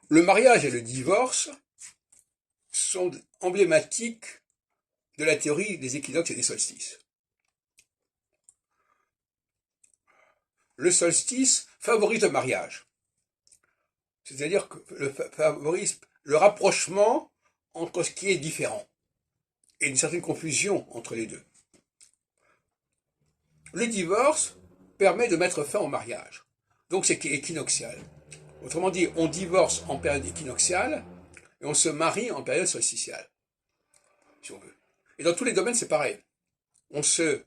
Le mariage et le divorce sont emblématiques de la théorie des équinoxes et des solstices. Le solstice favorise le mariage, c'est-à-dire que favorise le rapprochement entre ce qui est différent et une certaine confusion entre les deux. Le divorce permet de mettre fin au mariage, donc c'est équinoxial. Autrement dit, on divorce en période équinoxiale et on se marie en période solsticiale, si on veut. Et dans tous les domaines, c'est pareil. On se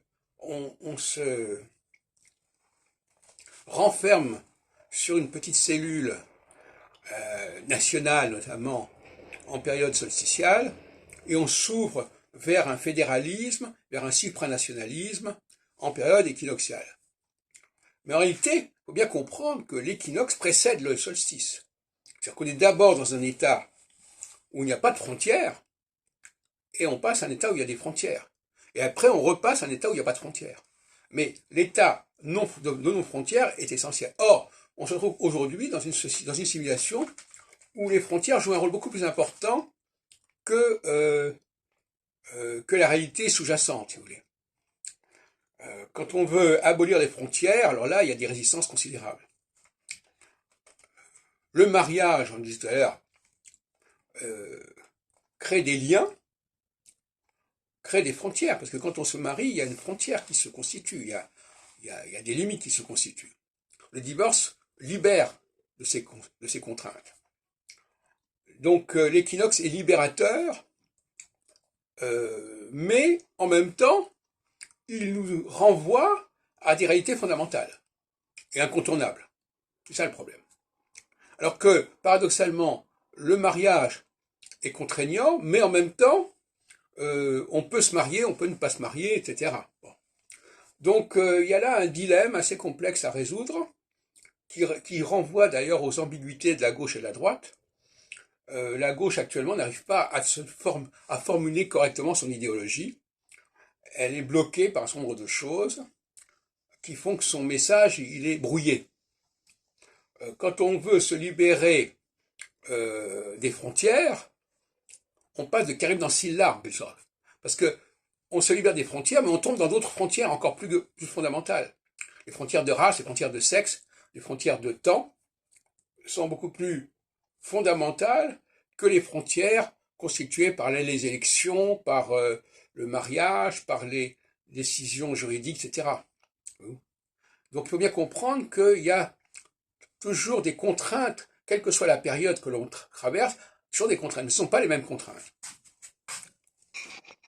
renferme sur une petite cellule nationale, notamment en période solsticiale, et on s'ouvre vers un fédéralisme, vers un supranationalisme en période équinoxiale. Mais en réalité, il faut bien comprendre que l'équinoxe précède le solstice. C'est-à-dire qu'on est d'abord dans un état où il n'y a pas de frontières, et on passe à un état où il y a des frontières. Et après, on repasse à un état où il n'y a pas de frontières. Mais l'état de non-frontières est essentiel. Or, on se trouve aujourd'hui dans une civilisation où les frontières jouent un rôle beaucoup plus important que la réalité sous-jacente, si vous voulez. Quand on veut abolir les frontières, alors là, il y a des résistances considérables. Le mariage, on le disait tout à l'heure, crée des liens, crée des frontières, parce que quand on se marie, il y a une frontière qui se constitue, il y a des limites qui se constituent. Le divorce libère de ces contraintes. Donc l'équinoxe est libérateur, mais en même temps, il nous renvoie à des réalités fondamentales et incontournables. C'est ça le problème. Alors que, paradoxalement, le mariage est contraignant, mais en même temps, on peut se marier, on peut ne pas se marier, etc. Bon. Donc, il y a là un dilemme assez complexe à résoudre, qui renvoie d'ailleurs aux ambiguïtés de la gauche et de la droite. La gauche actuellement n'arrive pas à formuler correctement son idéologie. Elle est bloquée par un certain nombre de choses qui font que son message il est brouillé. Quand on veut se libérer des frontières, on passe de Caraïbes dans Scylla, parce que on se libère des frontières, mais on tombe dans d'autres frontières encore plus fondamentales. Les frontières de race, les frontières de sexe, les frontières de temps sont beaucoup plus fondamentales que les frontières constituées par les élections, par le mariage, par les décisions juridiques, etc. Donc il faut bien comprendre qu'il y a toujours des contraintes, quelle que soit la période que l'on traverse, toujours des contraintes, mais ce ne sont pas les mêmes contraintes.